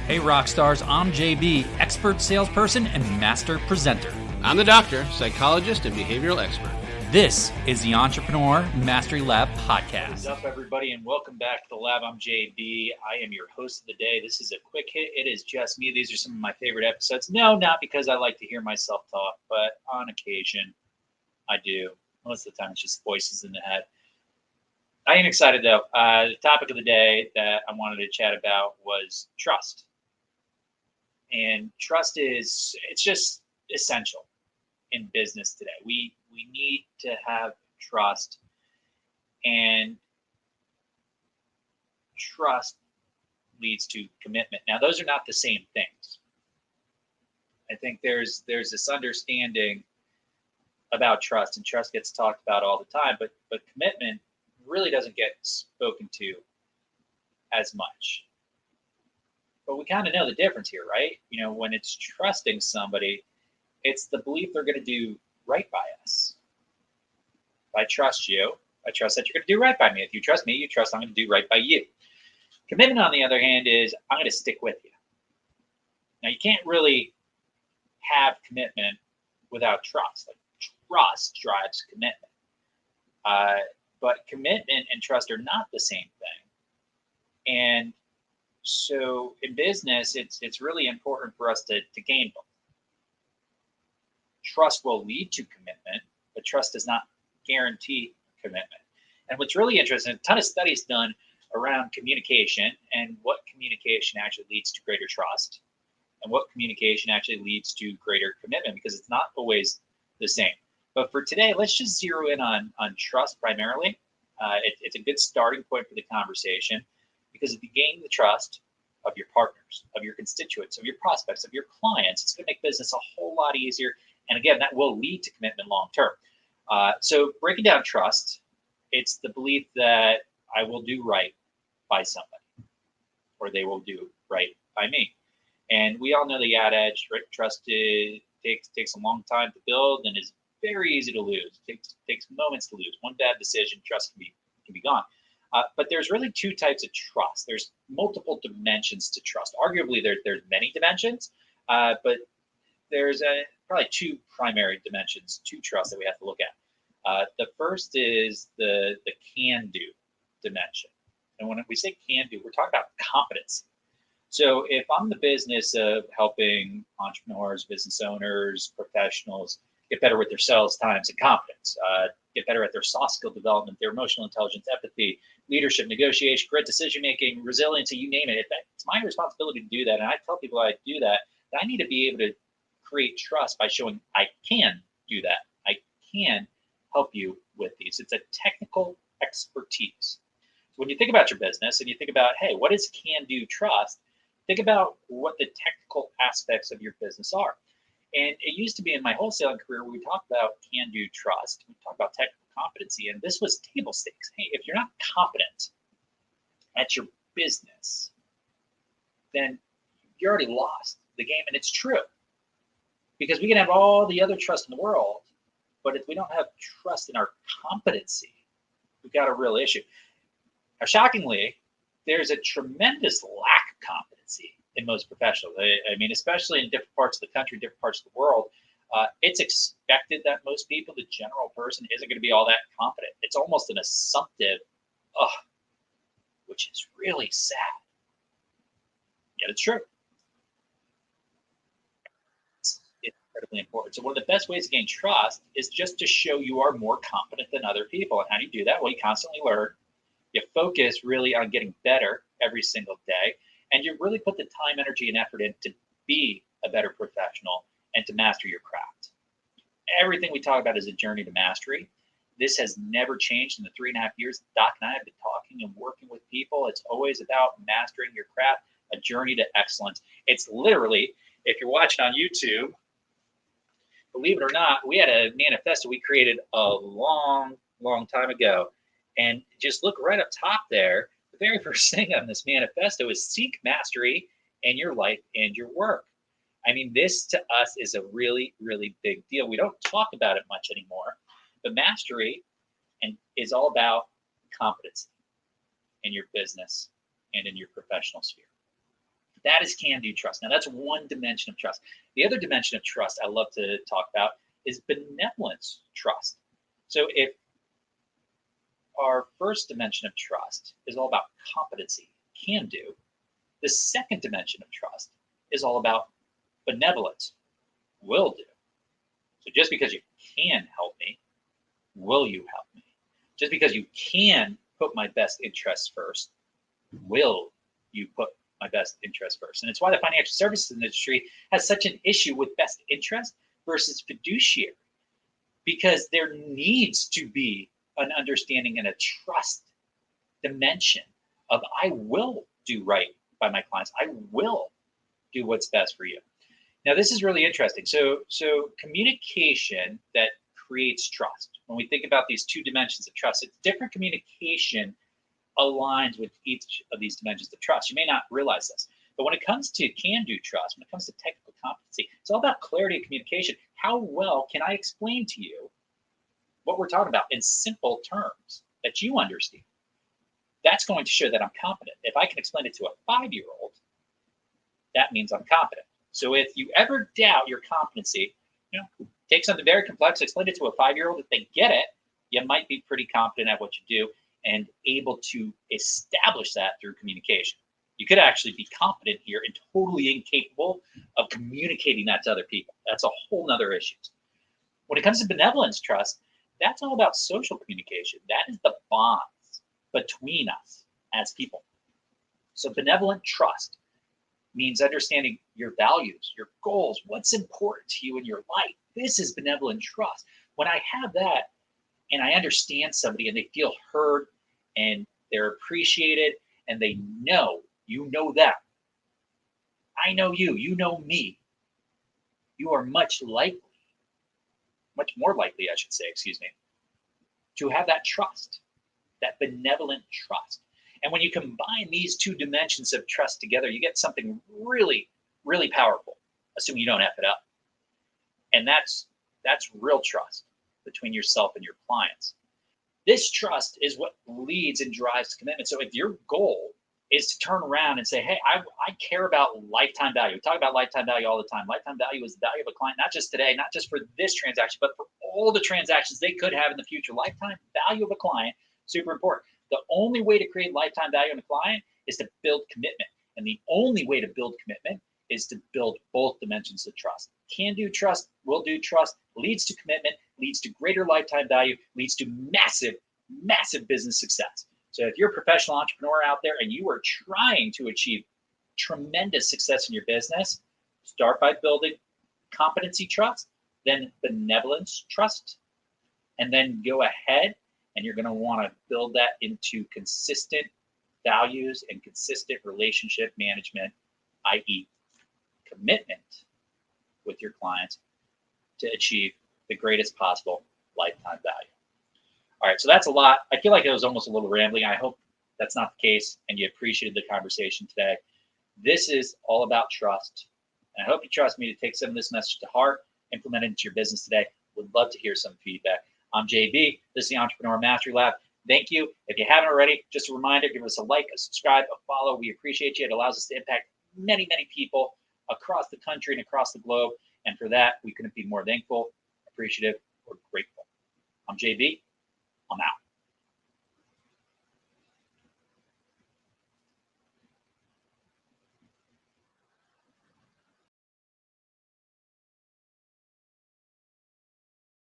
Hey Rockstars, I'm JB, expert salesperson and master presenter. I'm the doctor, psychologist, and behavioral expert. This is the Entrepreneur Mastery Lab podcast. What's up, everybody, and welcome back to the lab. I'm JB. I am your host of the day. This is a quick hit. It is just me. These are some of my favorite episodes. No, not because I like to hear myself talk, but on occasion I do. Most of the time it's just voices in the head. I am excited, though. The topic of the day that I wanted to chat about was trust. And trust it's just essential in business today. We need to have trust, and trust leads to commitment. Now, those are not the same things. I think there's this understanding about trust, and trust gets talked about all the time, but commitment really doesn't get spoken to as much. But we kind of know the difference here, right? You know, when it's trusting somebody, it's the belief they're going to do right by us. If I trust you, I trust that you're going to do right by me. If you trust me, you trust I'm going to do right by you. Commitment, on the other hand, is I'm going to stick with you. Now, you can't really have commitment without trust. Like, trust drives commitment. But commitment and trust are not the same thing. And so in business, it's really important for us to gain both. Trust will lead to commitment, but trust does not guarantee commitment. And what's really interesting, a ton of studies done around communication and what communication actually leads to greater trust and what communication actually leads to greater commitment, because it's not always the same. But for today, let's just zero in on trust primarily. It's a good starting point for the conversation, because if you gain the trust of your partners, of your constituents, of your prospects, of your clients, it's going to make business a whole lot easier. And again, that will lead to commitment long term. So breaking down trust, it's the belief that I will do right by somebody, or they will do right by me. And we all know the adage, right? Trust takes a long time to build and is very easy to lose. It takes moments to lose. One bad decision, trust can be gone. But there's really two types of trust. There's multiple dimensions to trust. Arguably, there's many dimensions, but there's probably two primary dimensions to trust that we have to look at. The first is the can-do dimension. And when we say can-do, we're talking about competency. So if I'm in the business of helping entrepreneurs, business owners, professionals get better with their sales times and confidence, get better at their soft skill development, their emotional intelligence, empathy, leadership, negotiation, great decision-making, resiliency, you name it. It's my responsibility to do that. And I tell people I do that I need to be able to create trust by showing I can do that. I can help you with these. It's a technical expertise. When you think about your business and you think about, hey, what is can-do trust? Think about what the technical aspects of your business are. And it used to be in my wholesaling career, we talked about can-do trust. We talked about technical competency, and this was table stakes. Hey, if you're not competent at your business, then you already lost the game, and it's true. Because we can have all the other trust in the world, but if we don't have trust in our competency, we've got a real issue. Now, shockingly, there's a tremendous lack of competency in most professionals. I mean, especially in different parts of the country, different parts of the world, it's expected that most people, the general person, isn't going to be all that competent. It's almost an assumptive, which is really sad. Yet it's true. It's incredibly important. So one of the best ways to gain trust is just to show you are more competent than other people. And how do you do that? Well, you constantly learn. You focus really on getting better every single day. And you really put the time, energy, and effort in to be a better professional and to master your craft. Everything we talk about is a journey to mastery. This has never changed in the 3.5 years Doc and I have been talking and working with people. It's always about mastering your craft, a journey to excellence. It's literally, if you're watching on YouTube, believe it or not, we had a manifesto we created a long time ago. And just look right up top there. The very first thing on this manifesto is seek mastery in your life and your work. I mean, this to us is a really, really big deal. We don't talk about it much anymore, but mastery is all about competency in your business and in your professional sphere. That is can-do trust. Now, that's one dimension of trust. The other dimension of trust I love to talk about is benevolence trust. So if our first dimension of trust is all about competency, can do, the second dimension of trust is all about benevolence, will do. So just because you can help me, will you help me? Just because you can put my best interests first, will you put my best interest first? And it's why the financial services industry has such an issue with best interest versus fiduciary, because there needs to be an understanding and a trust dimension of I will do right by my clients. I will do what's best for you. Now, this is really interesting. So communication that creates trust. When we think about these two dimensions of trust, it's different communication aligns with each of these dimensions of trust. You may not realize this, but when it comes to can-do trust, when it comes to technical competency, it's all about clarity of communication. How well can I explain to you what we're talking about in simple terms that you understand? That's going to show that I'm competent. If I can explain it to a 5-year-old, that means I'm competent. So if you ever doubt your competency, take something very complex, explain it to a 5-year-old. If they get it, you might be pretty competent at what you do and able to establish that through communication. You could actually be competent here and totally incapable of communicating that to other people. That's a whole nother issue. When it comes to benevolence trust, that's all about social communication. That is the bonds between us as people. So benevolent trust means understanding your values, your goals, what's important to you in your life. This is benevolent trust. When I have that and I understand somebody and they feel heard and they're appreciated and they know, you know them. I know you, you know me. You are much more likely, I should say, to have that trust, that benevolent trust. And when you combine these two dimensions of trust together, you get something really, really powerful, assuming you don't F it up. And that's real trust between yourself and your clients. This trust is what leads and drives to commitment. So if your goal is to turn around and say, hey, I care about lifetime value. We talk about lifetime value all the time. Lifetime value is the value of a client, not just today, not just for this transaction, but for all the transactions they could have in the future. Lifetime value of a client, super important. The only way to create lifetime value in a client is to build commitment. And the only way to build commitment is to build both dimensions of trust. Can do trust, will do trust, leads to commitment, leads to greater lifetime value, leads to massive, massive business success. So if you're a professional entrepreneur out there and you are trying to achieve tremendous success in your business, start by building competency trust, then benevolence trust, and then go ahead and you're going to want to build that into consistent values and consistent relationship management, i.e. commitment with your clients to achieve the greatest possible lifetime value. All right, so that's a lot. I feel like it was almost a little rambling. I hope that's not the case and you appreciated the conversation today. This is all about trust. And I hope you trust me to take some of this message to heart, implement it into your business today. Would love to hear some feedback. I'm JB. This is the Entrepreneur Mastery Lab. Thank you. If you haven't already, just a reminder, give us a like, a subscribe, a follow. We appreciate you. It allows us to impact many, many people across the country and across the globe. And for that, we couldn't be more thankful, appreciative, or grateful. I'm JB. I'm out.